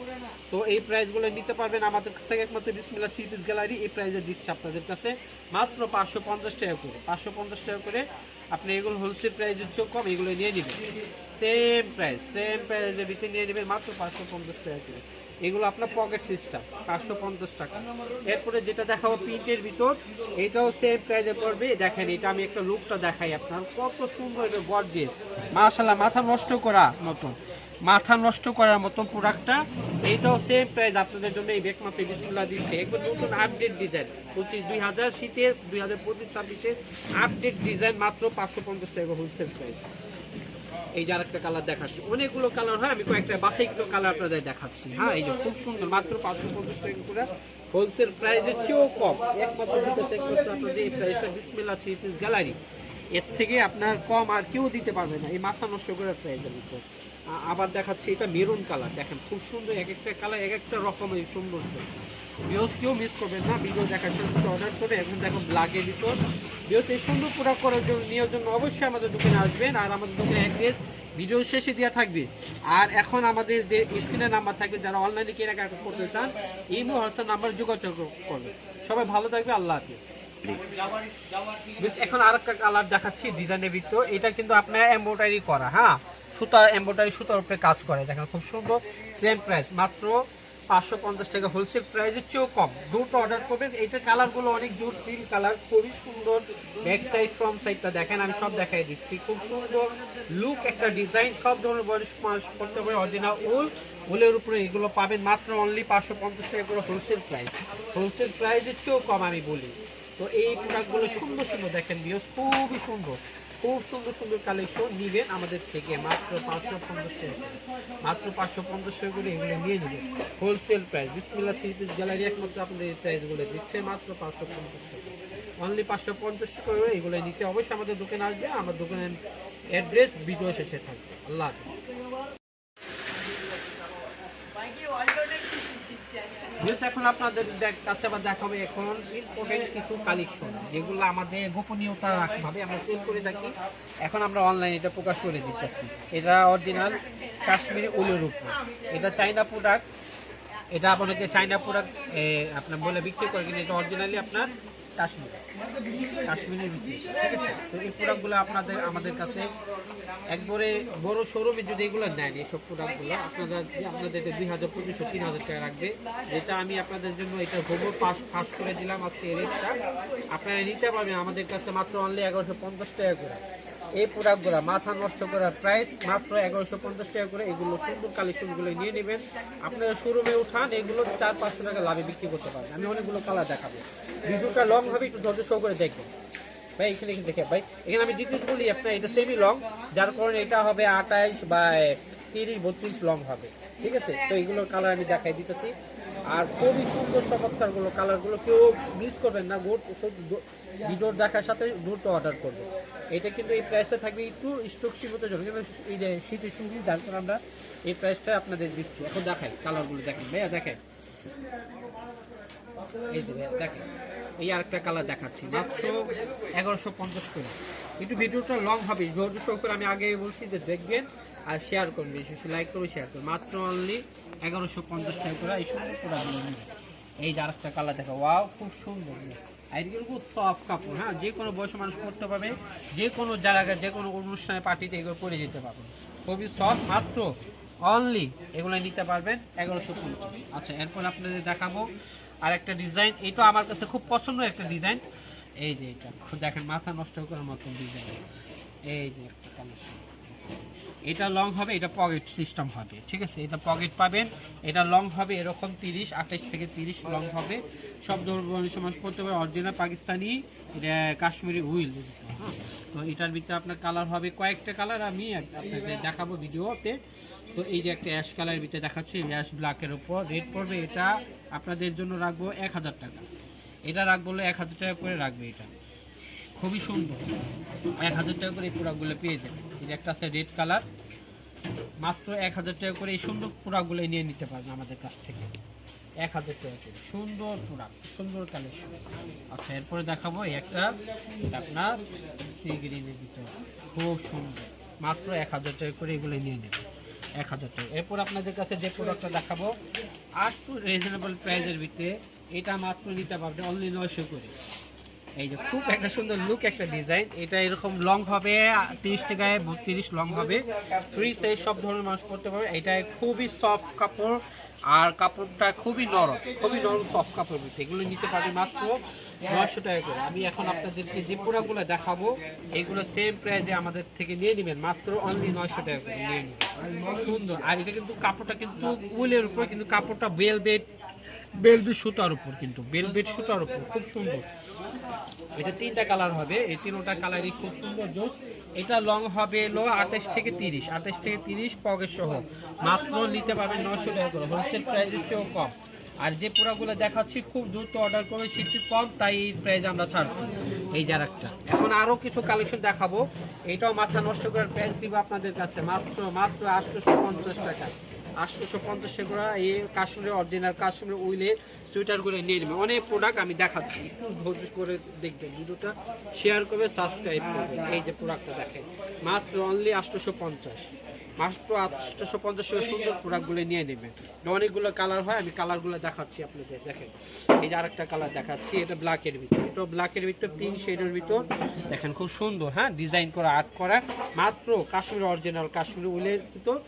তো এই প্রাইসগুলো নিতে পারবেন আমাদের কাছ থেকে, একমাত্র বিসমিল্লাহ থ্রি পিস গ্যালারি এই প্রাইসে দিচ্ছে আপনাদের কাছে, মাত্র 550 টাকা করে। 550 টাকা করে আপনি এগুলো হোলসেল প্রাইসের চেয়েও কম, এগুলো নিয়ে নেবেন। সেম প্রাইসের ভিতরে নিয়ে নেবেন, মাত্র 550 টাকা করে। এগুলো আপনার পকেট সিস্টেম, 550 টাকা। এরপরে যেটা দেখাবো প্রিন্টের ভিতর, এটাও সেম প্রাইসে পড়বে। দেখেন, এটা আমি একটা লুকটা দেখাই আপনার, কত সুন্দর গর্জিয়াস, মাশাআল্লাহ, মাথা নষ্ট করার মতন প্রোডাক্টটা। এইটাও সেম প্রাইস আপনাদের জন্য এই একমাত্র বিসমিল্লাহ দিচ্ছে। একবার নতুন আপডেট ডিজাইন 2000 শীতের 2025-26 আপডেট ডিজাইন, মাত্র 550 টাকা হোলসেল প্রাইস। এই যে আরেকটা কালার দেখাচ্ছি, অনেকগুলো কালার হয়, আমি কয়েকটা বাছাইকৃত কালার আপনাদের দেখাচ্ছি। হ্যাঁ, এই যে খুব সুন্দর, মাত্র 550 টাকা করে হোলসেল প্রাইসের চেয়েও কম। একমাত্র আপনাদের এই প্রাইসটা বিসমিল্লাহ থ্রি পিস গ্যালারি, এর থেকে আপনার কম আর কেউ দিতে পারবে না এই মাথা নষ্ট করার প্রাইসের ভিতর। আবার দেখাচ্ছি এটা মেরুন কালার, দেখেন খুব সুন্দর, এক একটা কালার এক একটা রকমের সৌন্দর্য। কেউ মিস করবেন না, ভিডিও দেখার সাথে অর্ডার করে। এখন দেখো ব্ল্যাকের ভিতর এই সুন্দর প্রোডাক্ট করার জন্য নেওয়ার জন্য অবশ্যই আমাদের দোকানে আসবেন। আর আমাদের দোকানে অ্যাড্রেস ভিডিও শেষে দেওয়া থাকবে। আর এখন আমাদের যে স্ক্রিনের নাম্বার থাকবে, যারা অনলাইনে কেনাকাটা করতে চান এই হোয়াটসঅ্যাপ নাম্বার যোগাযোগ করবে। সবাই ভালো থাকবে, আল্লাহ হাফিজ। এখন আরেকটা কালার দেখাচ্ছি ডিজাইনের ভিতর, এটা কিন্তু আপনার এমব্রয়ডারি করা। হ্যাঁ, এমব্রয়ডারি সুতার উপরে কাজ করে, দেখেন খুব সুন্দর। সেম প্রাইস, মাত্র 550 টাকা হোলসেল প্রাইসের চেয়েও কম। দুটো অর্ডার করবেন। এইটা কালারগুলো অনেক জোর, তিন কালার, খুবই সুন্দর। ব্যাক সাইড ফ্রন্ট সাইডটা দেখেন, আমি সব দেখাই দিচ্ছি। খুব সুন্দর লুক একটা ডিজাইন, সব ধরনের বয়স করতে পারে। অরিজিনাল উলের উপরে এগুলো পাবেন, মাত্র অনলি 550 টাকা করে হোলসেল প্রাইসের চেয়েও কম আমি বলি। তো এই প্রোডাক্টগুলো সুন্দর সুন্দর দেখেন ভিউয়ার্স, খুবই সুন্দর, খুব সুন্দর সুন্দর কালেকশন নিবেন আমাদের থেকে, মাত্র 550 টাকা, মাত্র 550 টাকা করে এগুলো নিয়ে নেবেন হোলসেল প্রাইস। বিসমিল্লাহ থ্রি পিস গ্যালারি একমাত্র আপনাদের এই প্রাইসগুলো দিচ্ছে, মাত্র 550 টাকা, অনলি 550 টাকা করে এগুলো নিতে অবশ্যই আমাদের দোকানে আসবে। আমার দোকানের অ্যাড্রেস ভিডিও শেষে থাকবে। আল্লাহ হাফিজ। এখন আপনাদের কাছে আবার দেখাবো এখন ইম্পর্টেন্ট কিছু কালেকশন যেগুলো আমাদের গোপনীয়তা রাখতে আমরা সেল করে থাকি। এখন আমরা অনলাইনে এটা প্রকাশ করে দিচ্ছি। এটা অরিজিনাল কাশ্মীরি উলের উপর, এটা চাইনা প্রোডাক্ট। এটা আপনাকে চাইনা প্রোডাক্ট আপনার বলে বিক্রি করে, কিন্তু এটা অরিজিনালি আপনার কাশ্মীরের বিক্রি, ঠিক আছে। তো এই প্রোডাক্টগুলো আমাদের কাছে একবারে বড় শোরুমে যদি এগুলো নেন, এইসব প্রোডাক্টগুলো আপনাদের 2,000-3,000 টাকা রাখবে। যেটা আমি আপনাদের জন্য এটা গোবর ফাঁস করে দিলাম আজকে এই রেটটা। আপনারা নিতে পারবেন আমাদের কাছে মাত্র অনলি 1150 টাকা করে। এই প্রোডাক্টগুলো মাথা নষ্ট করার প্রাইস মাত্র 1150 টাকা করে। এগুলো সুন্দর কালেকশনগুলো নিয়ে নেবেন, আপনারা শোরুমে উঠান, এগুলো 400-500 টাকা লাভে বিক্রি করতে পারবেন। আমি অনেকগুলো কালার দেখাবো, ভিডিওটা লং হবে, একটু ধৈর্য সহ করে দেখবেন ভাই। এখানে দেখে ভাই, এখানে আমি ডিটেলস বলি আপনার, এটা সেমি লং, যার কারণে এটা হবে 28 বা 30-32 লং হবে, ঠিক আছে। তো এইগুলোর কালার আমি দেখাই দিতেছি। আর খুবই সুন্দর চমৎকারগুলো কালারগুলো, কেউ মিস করবেন না। ভিডিও দেখার সাথে দ্রুত অর্ডার করবে। এটা কিন্তু এই প্রাইসটা থাকবে একটু স্টক সীমিত জন্য, কিন্তু এই যে শীতের শুরু, যার কারণে আমরা এই প্রাইসটা আপনাদের দিচ্ছি। এখন দেখাই কালারগুলো, দেখেন ভাইয়া, দেখেন এই যে দেখেন, এই আরেকটা কালার দেখাচ্ছি মাত্র 1150 করে। একটু ভিডিওটা লং হবে, ধৈর্য সহ করে আমি আগে বলছি যে দেখবেন আর শেয়ার করবেন, বেশি লাইক করে শেয়ার করবেন। মাত্র অনলি 1150 টাকা করে এই সুন্দর প্রোডাক্টগুলো নেবেন। এই যে আরেকটা কালার দেখা, ওয়াও, খুব সুন্দর। আর এগুলো খুব সফট কাপড়, হ্যাঁ, যে কোনো বয়সী মানুষ পরতে পারবে, যে কোনো জায়গায় যে কোনো অনুষ্ঠানে পার্টিতে এগুলো পরে যেতে পারবেন, খুবই সফট। মাত্র অনলি এগুলো নিতে পারবেন 1150। আচ্ছা, এরপর আপনাদের দেখাবো আর একটা ডিজাইন। এটা আমার কাছে খুব পছন্দ একটা ডিজাইন। এই যে এটা দেখেন, মাথা নষ্ট করার মতন ডিজাইন। এই যে একটা কালেকশন, এটা লং হবে, এটা পকেট সিস্টেম হবে, ঠিক আছে। এটা পকেট পাবেন, এটা লং হবে এরকম 28 থেকে 30 লং হবে। সব ধরনের সমাজ করতে পারে, অরিজিনাল পাকিস্তানি, এটা কাশ্মীরি উইল। হ্যাঁ, তো এটার ভিতরে আপনার কালার হবে কয়েকটা কালার, আমি আপনাকে দেখাবো ভিডিওতে। তো এই যে একটা অ্যাশ কালারের ভিতরে দেখাচ্ছি, অ্যাশ ব্ল্যাকের উপর রেড পড়বে। এটা আপনাদের জন্য রাখবো 1000 টাকা। এটা রাখবো 1000 টাকা করে রাখবে। এটা খুবই সুন্দর, 1000 টাকা করে এই প্রোডাক্টগুলো পেয়ে যাবেন। এই যে একটা আছে রেড কালার, মাত্র 1000 টাকা করে এই সুন্দর প্রোডাক্টগুলো নিয়ে নিতে পারবেন আমাদের কাছ থেকে। 1000 টাকা করে সুন্দর প্রোডাক্ট, সুন্দর কালেকশন। আচ্ছা, এরপরে দেখাবো এই একটা, এটা আপনার সি গ্রিনের ভিতরে খুব সুন্দর, মাত্র 1000 টাকা করে এগুলো নিয়ে নেবেন, 1000 টাকা। এরপর আপনাদের কাছে যে প্রোডাক্টটা দেখাবো আর একটু রিজনেবল প্রাইসের ভিতরে, এটা মাত্র নিতে পারবেন অনলি 900 করে। এই যে খুব একটা সুন্দর লুক একটা ডিজাইন, এটা এরকম লং হবে 30 থেকে 32 লং হবে, ফ্রি সাইজ, সব ধরনের মানুষ করতে পারবে। এটা খুবই সফট কাপড়, আর কাপড়টা খুবই নরম সফট কাপড়। এগুলো নিতে পারবে মাত্র 900 টাকা করে। আমি এখন আপনাদেরকে যে প্রোডাক্টগুলো দেখাবো এগুলো সেম প্রাইসে আমাদের থেকে নিয়ে নেবেন, মাত্র অনলি 900 টাকা করে নিয়ে নেবেন। সুন্দর, আর এটা কিন্তু কাপড়টা কিন্তু উলের উপর, কিন্তু কাপড়টা বেলভেট সুতার উপর, কিন্তু বেলভেট সুতার উপর, খুব সুন্দর। এটা 3টা কালার হবে, এই 3টা কালারই খুব সুন্দর জোস। এটা লং হবে 28 থেকে 30 পকেট সহ, মাত্র নিতে পারবেন 900 টাকা করে, হোলসেল প্রাইসের চেয়েও কম। আর যে প্রোডাক্টগুলো দেখাচ্ছি খুব দ্রুত অর্ডার করে, শীত কম, তাই এই প্রাইসে আমরা ছাড়ছি। এই যার একটা, এখন আরও কিছু কালেকশন দেখাবো। এটাও মাথা নষ্ট করার প্রাইস দিব আপনাদের কাছে মাত্র 850 টাকা। 850 টাকা এই কাশ্মীরের অরিজিনাল কাশ্মীর উইলের সোয়েটারগুলো নিয়ে নেবে। অনেক প্রোডাক্ট আমি দেখাচ্ছি, একটু ধৈর্য করে দেখবেন, ভিডিওটা শেয়ার করবে, সাবস্ক্রাইব করবে। এই যে প্রোডাক্টটা দেখেন, মাত্র অনলি 850, মাত্র 850 টাকা সুন্দর প্রোডাক্টগুলো নিয়ে নেবেন। অনেকগুলো কালার হয়, আমি কালারগুলো দেখাচ্ছি আপনাদের। দেখেন, এই যে আরেকটা কালার দেখাচ্ছি, এটা ব্ল্যাকের ভিতর, এটা ব্ল্যাকের ভিতর পিঙ্ক শেডের ভিতর, দেখেন খুব সুন্দর, হ্যাঁ, ডিজাইন করা, আর্ট করা, মাত্র কাশ্মীর অরিজিনাল কাশ্মীর উইলের ভিতর।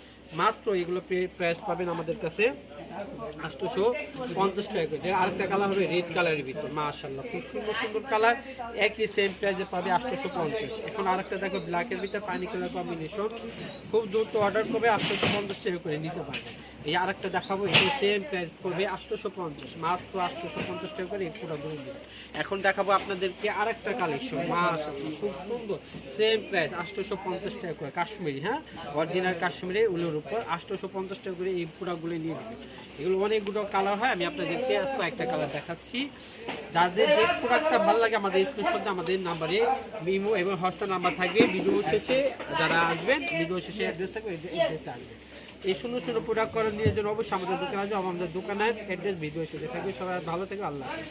মাত্র এগুলো প্রাইস পাবেন আমাদের কাছে 850 টাকা করে। আরেকটা কালার হবে রেড কালারের ভিতর, মাশাআল্লাহ খুব সুন্দর সুন্দর কালার, একই সেম প্রাইসে পাবে 850। এখন আরেকটা দেখো ব্ল্যাকের ভিতর পানি কালার কম্বিনেশন, খুব দ্রুত অর্ডার করবে, 850 টাকা করে নিতে পারবে। এই আরেকটা দেখাবো, এটা সেম প্রাইস করবে 850, মাত্র 850 টাকা করে এই পুরোগুলো নেবে। এখন দেখাবো আপনাদেরকে আরেকটা কালেকশন, মাশাআল্লাহ খুব সুন্দর, সেম প্রাইস 850 টাকা করে, কাশ্মীরি, হ্যাঁ, অরিজিনাল কাশ্মীরি উলের উপর 850 টাকা করে এই পুরোগুলো নিয়ে নেবে। এগুলো অনেকগুলো কালার হয়, আমি আপনাদেরকে একটা কালার দেখাচ্ছি। যাদের যে প্রোডাক্টটা ভালো লাগে আমাদের স্ক্রিনশট আমাদের নাম্বারে ইমো এবং হোয়াটসঅ্যাপ নাম্বার থাকবে। ভিডিও শেষে যারা আসবেন, ভিডিও শেষে অ্যাড্রেস থাকবে, অ্যাড্রেসে আসবেন। এই সুন্দর সুন্দর প্রোডাক্ট করার নিয়ে জন্য অবশ্যই আমাদের দোকানে আসবে। আমাদের দোকানের অ্যাড্রেস ভিডিও এসে থাকবে। সবাই ভালো থেকে আল্লাহ হাফেজ।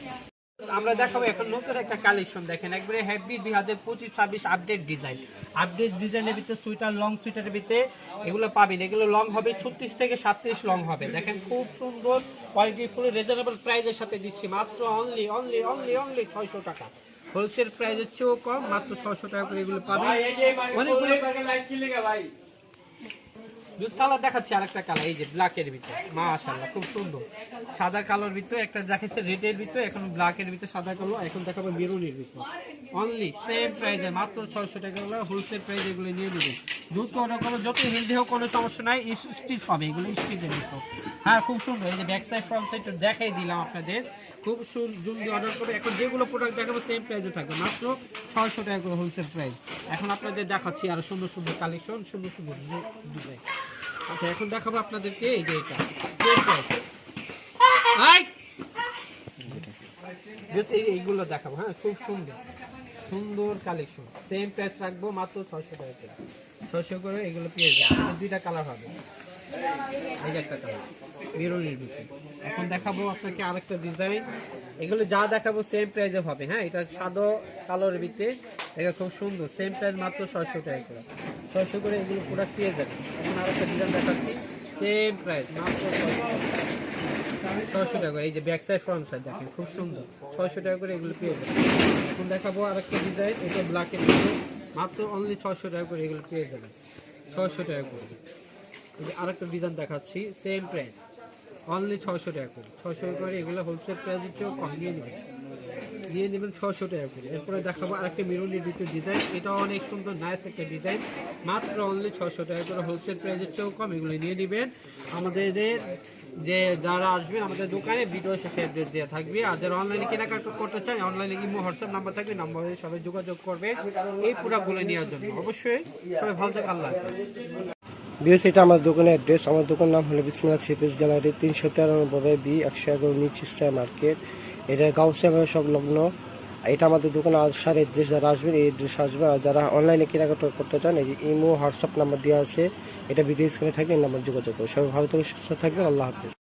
আমরা দেখাবো এখন নতুন একটা কালেকশন, দেখেন একবারে হেভি 2025-26 আপডেট ডিজাইনের ভিতরে সুইটার, লং সুইটারের ভিতরে এগুলো পাবেন। এগুলো লং হবে 36 থেকে 37 লং হবে। দেখেন খুব সুন্দর কোয়ালিটি, ফুল রিজনেবল প্রাইসের সাথে দিচ্ছি মাত্র অনলি 600 টাকা। হোলসেল প্রাইসের চেয়েও কম, মাত্র 600 টাকা করে এগুলো পাবেন। অনেকগুলো কালার দেখাচ্ছি, আরেকটা কালার এই যে ব্ল্যাকের ভিতরে, মাশাআল্লাহ খুব সুন্দর। সাদা কালোর ভিতরে একটা দেখাচ্ছে রেডের ভিতরে, এখন ব্ল্যাকের ভিতরে সাদা কালো, এখন দেখাবো মেরুনের ভিতরে। অনলি সেম প্রাইসে মাত্র 600 টাকা করে হোলসেল প্রাইস। এগুলো নিয়ে নেবেন, দ্রুত অর্ডার করো, যত হেলদি হোক কোনো সমস্যা নাই। স্টিচ হবে এগুলো, স্টিচের ভিতর। হ্যাঁ খুব সুন্দর। এই যে ব্যাক সাইড ফ্রন্ট সাইড দেখাই দিলাম আপনাদের, খুব জলদি অর্ডার করে। এখন যেগুলো প্রোডাক্ট দেখাবো সেম প্রাইসে থাকবে, মাত্র 600 টাকা করে হোলসেল প্রাইস। এখন আপনাদের দেখাচ্ছি আরো সুন্দর সুন্দর কালেকশন, সুন্দর সুন্দর ডিজাইন। আচ্ছা এখন দেখাবো আপনাদেরকে এই যে এটা এইগুলো দেখাবো। হ্যাঁ খুব সুন্দর সুন্দর কালেকশন, সেম প্রাইস রাখবো মাত্র 600 টাকা করে। 600 করে এগুলো পেয়ে যাবে। দুইটা কালার হবে, এই যে একটা কালার মেরুনের ভিতরে। এখন দেখাবো আপনাকে আরেকটা ডিজাইন। এগুলো যা দেখাবো সেম প্রাইসে হবে। হ্যাঁ এটা সাদা কালোর ভিতরে, এটা খুব সুন্দর, সেম প্রাইস মাত্র 600 টাকা করে। 600 করে এগুলো প্রোডাক্ট পেয়ে যাবে। এখন আরেকটা ডিজাইন দেখাচ্ছি, সেম প্রাইস মাত্র 600 টাকা করে। এই যে ব্যাক সাইড ফ্রন্ট সাইড দেখেন খুব সুন্দর, 600 টাকা করে এগুলো পেয়ে যাবে। এখন দেখাবো আরেকটা ডিজাইন, এটা ব্ল্যাকের ভিতরে, মাত্র অনলি 600 টাকা করে এগুলো পেয়ে যাবেন। 600 টাকা করে। আরেকটা ডিজাইন দেখাচ্ছি, সেম প্রাইস অনলি 600 টাকা করে। 600 করে এগুলো হোলসেল প্রাইসের চেয়েও কম নিয়ে নেবেন 600 টাকা করে। এরপরে দেখাবো আরেকটা মেরুনের ভিতরে ডিজাইন, এটাও অনেক সুন্দর নাইস একটা ডিজাইন, মাত্র অনলি 600 টাকা করে হোলসেল প্রাইসের চেয়েও কম। এগুলো নিয়ে নেবেন। আমাদের যে যারা আসবেন আমাদের দোকানে ভিডিও শেষে অ্যাড্রেস দেওয়া থাকবে। আর যারা অনলাইনে কেনাকাটা করতে চান, অনলাইনে ইমো হোয়াটসঅ্যাপ নাম্বার থাকবে, নাম্বারে সবাই যোগাযোগ করবে এই প্রোডাক্টগুলো নেওয়ার জন্য। অবশ্যই সবাই ভালো থাকে, আল্লাহ হাফেজ। এটা আমার দোকানের অ্যাড্রেস। আমার দোকানের নাম হলো বিসমিল্লাহ থ্রি পিস গ্যালারি, 393 বি 111 নিচ স্টার মার্কেট। এটা গাউসিয়া সংলগ্ন। এটা আমাদের দোকানে আসার অ্যাড্রেস, যারা আসবেন এই অ্যাড্রেস আসবেন। আর যারা অনলাইনে কেনাকাটা করতে চান, এই যে ইমো হোয়াটসঅ্যাপ নাম্বার দেওয়া আছে, এটা ভিডিও স্ক্রিনে থাকবে, এই নাম্বার যোগাযোগ করবে। সবাই ভালো থেকে সুস্থ থাকবেন, আল্লাহ হাফেজ।